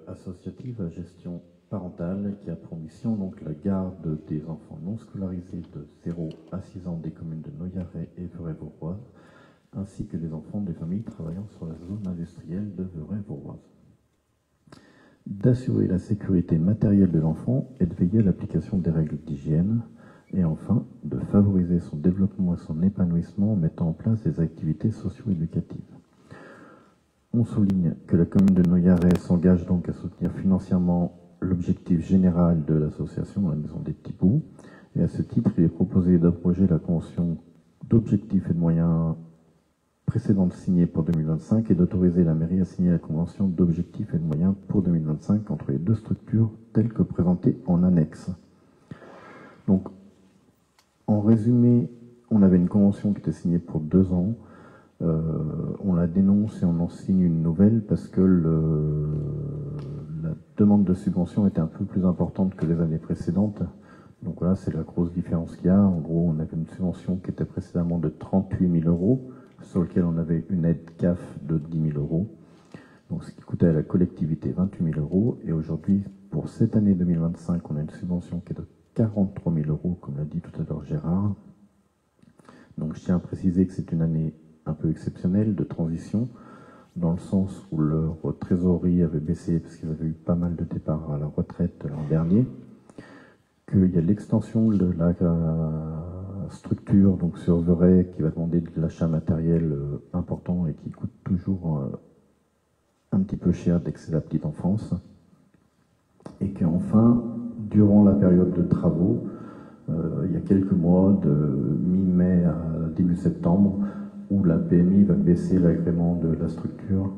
associative à gestion parentale qui a pour mission donc la garde des enfants non scolarisés de 0 à 6 ans des communes de Noyaret et Veurey-Vauroise, ainsi que des enfants des familles travaillant sur la zone industrielle de Veurey-Vauroise. D'assurer la sécurité matérielle de l'enfant et de veiller à l'application des règles d'hygiène, et enfin de favoriser son développement et son épanouissement en mettant en place des activités socio-éducatives. On souligne que la commune de Noyaret s'engage donc à soutenir financièrement l'objectif général de l'association La Maison des Petits Bouts, et à ce titre, il est proposé d'abroger la convention d'objectifs et de moyens précédente signée pour 2025 et d'autoriser la mairie à signer la convention d'objectifs et de moyens pour 2025 entre les deux structures telles que présentées en annexe. Donc, en résumé, on avait une convention qui était signée pour 2 ans. On la dénonce et on en signe une nouvelle parce que la demande de subvention était un peu plus importante que les années précédentes. Donc voilà, c'est la grosse différence qu'il y a. En gros, on avait une subvention qui était précédemment de 38 000 €, sur lequel on avait une aide CAF de 10 000 €, donc ce qui coûtait à la collectivité 28 000 €. Et aujourd'hui, pour cette année 2025, on a une subvention qui est de 43 000 €, comme l'a dit tout à l'heure Gérard. Donc je tiens à préciser que c'est une année un peu exceptionnelle de transition, dans le sens où leur trésorerie avait baissé parce qu'ils avaient eu pas mal de départs à la retraite l'an dernier, qu'il y a l'extension de structure donc sur Veray qui va demander de l'achat matériel important et qui coûte toujours un petit peu cher dès que c'est la petite enfance. Et qu'enfin, durant la période de travaux, il y a quelques mois, de mi-mai à début septembre, où la PMI va baisser l'agrément de la structure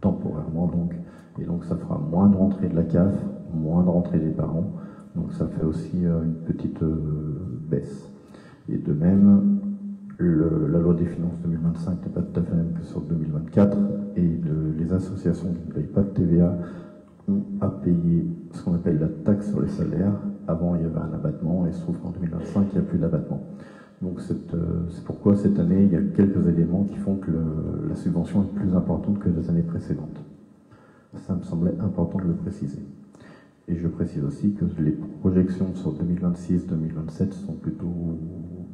temporairement donc, et donc ça fera moins de rentrée de la CAF, moins de rentrée des parents, donc ça fait aussi une petite baisse. Et de même, la loi des finances 2025 n'est pas tout à fait la même que sur 2024, et les associations qui ne payent pas de TVA ont à payer ce qu'on appelle la taxe sur les salaires. Avant, il y avait un abattement, et il se trouve qu'en 2025, il n'y a plus d'abattement. Donc c'est pourquoi cette année, il y a quelques éléments qui font que la subvention est plus importante que les années précédentes. Ça me semblait important de le préciser. Et je précise aussi que les projections sur 2026-2027 sont plutôt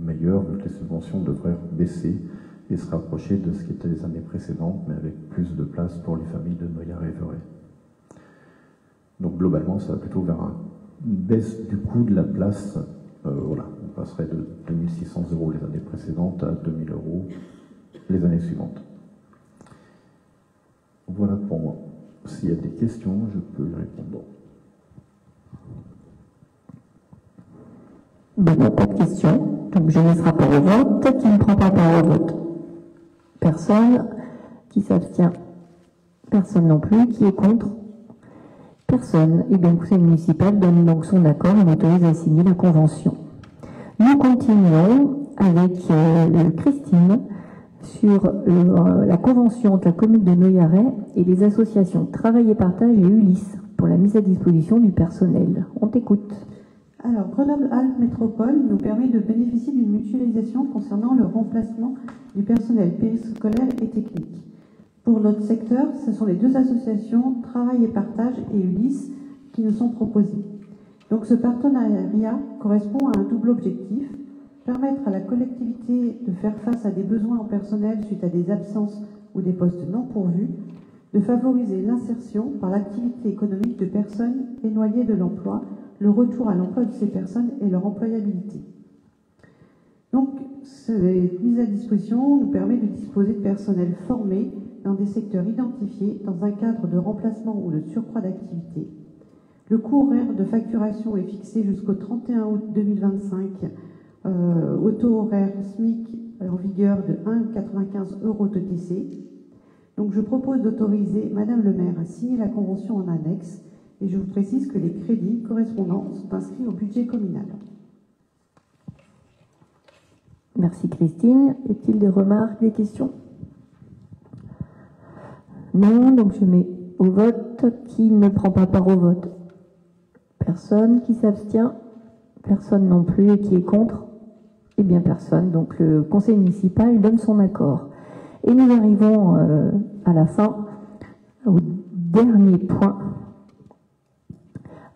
meilleures, vu que les subventions devraient baisser et se rapprocher de ce qui était les années précédentes, mais avec plus de place pour les familles de Noyard et Veray. Donc globalement, ça va plutôt vers une baisse du coût de la place. Voilà, on passerait de 2600 € les années précédentes à 2000 € les années suivantes. Voilà pour moi. S'il y a des questions, je peux y répondre. Bon, pas de questions. Donc je laisse rapport au vote. Qui ne prend pas part au vote? Personne. Qui s'abstient? Personne non plus. Qui est contre? Personne. Et donc, le conseil municipal donne donc son accord et l'autorise à signer la convention. Nous continuons avec Christine sur la convention entre la commune de Noyaret et les associations Travail et Partage et Ulysse pour la mise à disposition du personnel. On t'écoute. Alors, Grenoble-Alpes Métropole nous permet de bénéficier d'une mutualisation concernant le remplacement du personnel périscolaire et technique. Pour notre secteur, ce sont les deux associations Travail et Partage et Ulysse qui nous sont proposées. Donc ce partenariat correspond à un double objectif, permettre à la collectivité de faire face à des besoins en personnel suite à des absences ou des postes non pourvus, de favoriser l'insertion par l'activité économique de personnes éloignées de l'emploi, le retour à l'emploi de ces personnes et leur employabilité. Donc, cette mise à disposition nous permet de disposer de personnel formé dans des secteurs identifiés dans un cadre de remplacement ou de surcroît d'activité. Le coût horaire de facturation est fixé jusqu'au 31 août 2025 au taux horaire SMIC en vigueur de 1,95 € TTC. Donc je propose d'autoriser Madame le maire à signer la convention en annexe et je vous précise que les crédits correspondants sont inscrits au budget communal. Merci Christine. Y a-t-il des remarques, des questions? Non, donc je mets au vote. Qui ne prend pas part au vote? Personne. Qui s'abstient? Personne non plus. Et qui est contre? Eh bien personne. Donc le conseil municipal donne son accord. Et nous arrivons à la fin, au dernier point,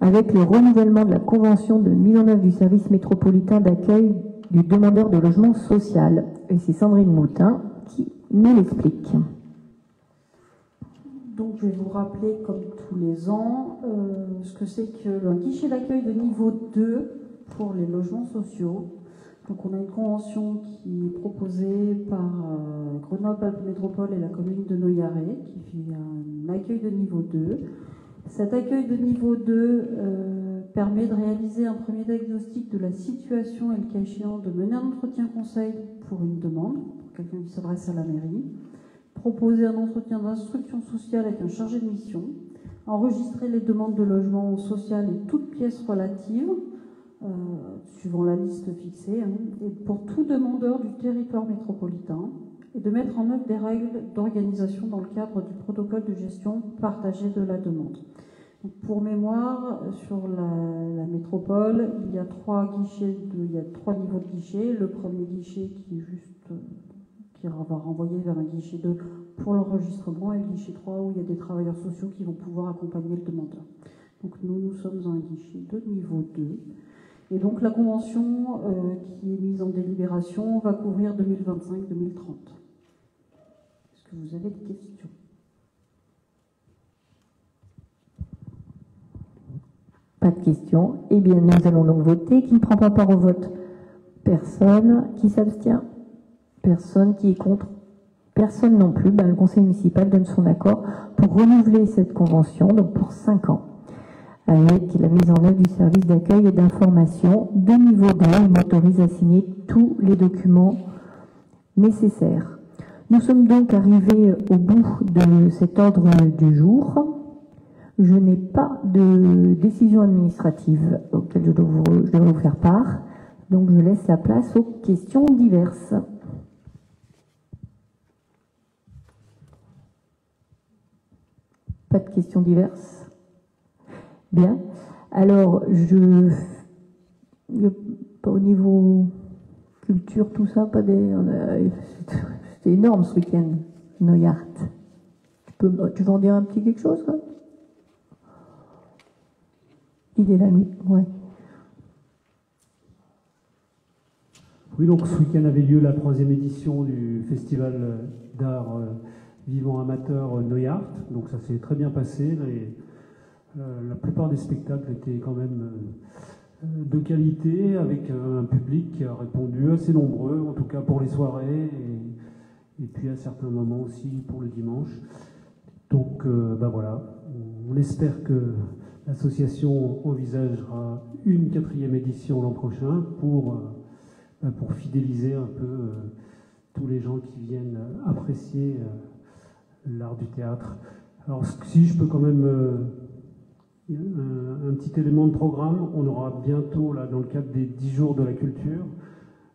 avec le renouvellement de la convention de mise en œuvre du service métropolitain d'accueil du demandeur de logement social. Et c'est Sandrine Moutin qui nous l'explique. Donc je vais vous rappeler, comme tous les ans, ce que c'est qu'un guichet d'accueil de niveau 2 pour les logements sociaux. Donc on a une convention qui est proposée par Grenoble-Alpes Métropole et la commune de Noyaret, qui fait un accueil de niveau 2. Cet accueil de niveau 2 permet de réaliser un premier diagnostic de la situation et le cas échéant de mener un entretien conseil pour une demande, pour quelqu'un qui s'adresse à la mairie, proposer un entretien d'instruction sociale avec un chargé de mission, enregistrer les demandes de logement social et toutes pièces relatives, suivant la liste fixée, et pour tout demandeur du territoire métropolitain, et de mettre en œuvre des règles d'organisation dans le cadre du protocole de gestion partagée de la demande. Donc pour mémoire, sur la métropole, il y a trois niveaux de guichets. Le premier guichet qui va renvoyer vers un guichet 2 pour l'enregistrement, et le guichet 3 où il y a des travailleurs sociaux qui vont pouvoir accompagner le demandeur. Donc nous sommes un guichet de niveau 2. Et donc la convention qui est mise en délibération va couvrir 2025-2030. Est-ce que vous avez des questions? Pas de questions. Eh bien, nous allons donc voter. Qui ne prend pas part au vote? Personne. Qui s'abstient? Personne. Qui est contre? Personne non plus. Le conseil municipal donne son accord pour renouveler cette convention, donc pour 5 ans, avec la mise en œuvre du service d'accueil et d'information de niveau 2. Il m'autorise à signer tous les documents nécessaires. Nous sommes donc arrivés au bout de cet ordre du jour. Je n'ai pas de décision administrative auquel je devrais vous faire part, donc je laisse la place aux questions diverses. Pas de questions diverses? Bien. Alors, pas au niveau culture, tout ça, pas des. C'était énorme ce week-end, Neuillard. Tu veux en dire un petit quelque chose, quoi? Il est là, lui. Ouais. Oui, donc ce week-end avait lieu la 3e édition du Festival d'art vivant amateur Neuillard. Donc ça s'est très bien passé. La plupart des spectacles étaient quand même de qualité, avec un public qui a répondu assez nombreux, en tout cas pour les soirées, et puis à certains moments aussi pour le dimanche. Donc voilà, on espère que l'association envisagera une 4e édition l'an prochain pour fidéliser un peu tous les gens qui viennent apprécier l'art du théâtre. Alors si je peux quand même un petit élément de programme, on aura bientôt, là, dans le cadre des 10 jours de la culture,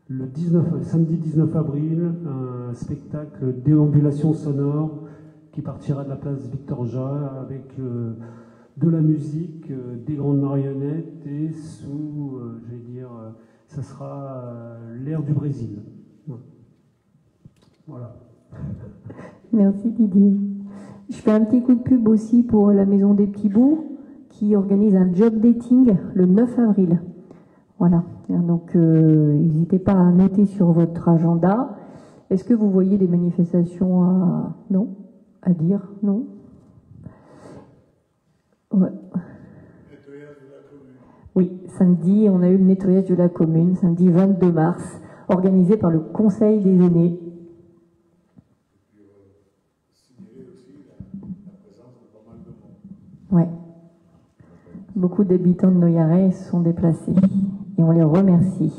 le samedi 19 avril, un spectacle déambulation sonore qui partira de la place Victor Jat avec de la musique, des grandes marionnettes et sous, ça sera l'air du Brésil. Voilà. Merci Didier. Je fais un petit coup de pub aussi pour la Maison des Petits Bouts qui organise un job dating le 9 avril. Voilà. Donc n'hésitez pas à noter sur votre agenda. Est-ce que vous voyez des manifestations à dire? Non? Ouais. Nettoyage de la commune. Oui, samedi, on a eu le nettoyage de la commune, samedi 22 mars, organisé par le Conseil des aînés. Et puis, signaler aussi la présence de pas mal de monde. Ouais. Beaucoup d'habitants de Noyaret se sont déplacés et on les remercie.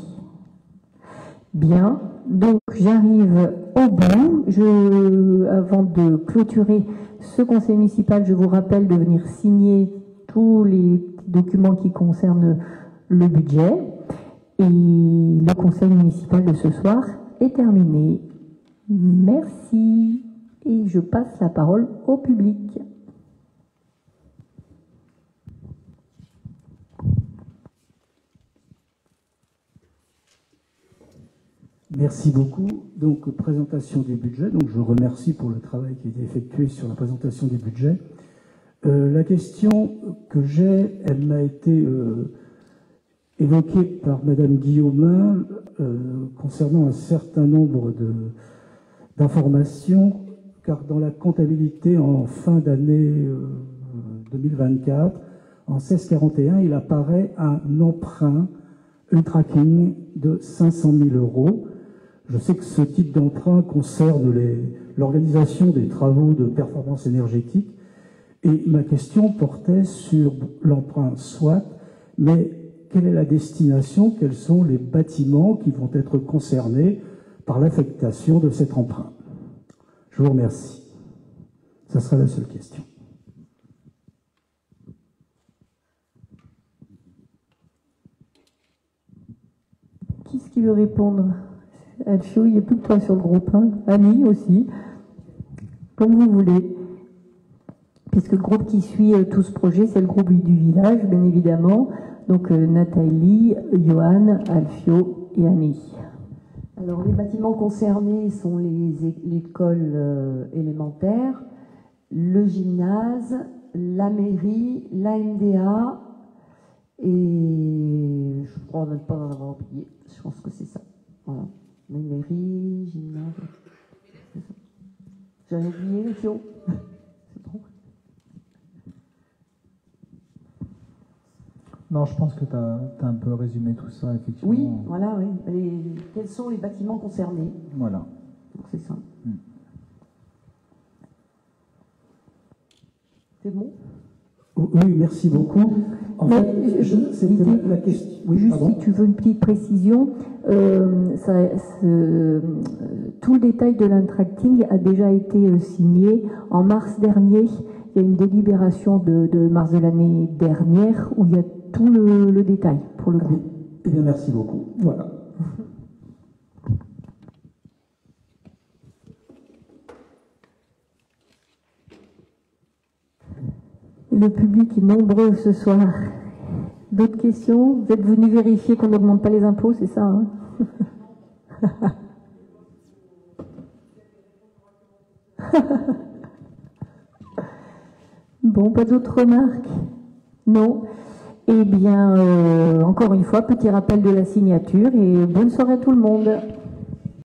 Bien, donc j'arrive au bout. Avant de clôturer ce conseil municipal, je vous rappelle de venir signer tous les documents qui concernent le budget. Et le conseil municipal de ce soir est terminé. Merci. Et je passe la parole au public. Merci beaucoup. Donc, présentation du budget. Donc, je remercie pour le travail qui a été effectué sur la présentation du budget. La question que j'ai, elle m'a été évoquée par Madame Guillaumin concernant un certain nombre d'informations, car dans la comptabilité en fin d'année 2024, en 1641, il apparaît un emprunt, un tracking de 500 000 €. Je sais que ce type d'emprunt concerne l'organisation des travaux de performance énergétique, et ma question portait sur l'emprunt soit, mais quelle est la destination, quels sont les bâtiments qui vont être concernés par l'affectation de cet emprunt? Je vous remercie. Ça sera la seule question. Qui veut répondre? Alfio, il n'y a plus que toi sur le groupe. Hein. Annie aussi. Comme vous voulez. Puisque le groupe qui suit tout ce projet, c'est le groupe du village, bien évidemment. Donc Nathalie, Johan, Alfio et Annie. Alors les bâtiments concernés sont l'école élémentaire, le gymnase, la mairie, l'AMDA et je crois ne pas en avoir oublié. Je pense que c'est ça. Voilà. La mairie, gymnase. J'avais oublié les Fio. C'est bon. Non, je pense que tu as un peu résumé tout ça, effectivement. Oui, voilà, oui. Quels sont les bâtiments concernés? Voilà. Donc c'est ça. C'est bon? Oui, merci beaucoup. En fait, c'était la question. Oui, juste pardon. si tu veux une petite précision, tout le détail de l'intracting a déjà été signé en mars dernier. Il y a une délibération de mars de l'année dernière où il y a tout le détail pour le coup. Eh bien, merci beaucoup. Voilà. Le public est nombreux ce soir. D'autres questions? Vous êtes venus vérifier qu'on n'augmente pas les impôts, c'est ça, hein? Bon, pas d'autres remarques? Non? Eh bien, encore une fois, petit rappel de la signature et bonne soirée à tout le monde.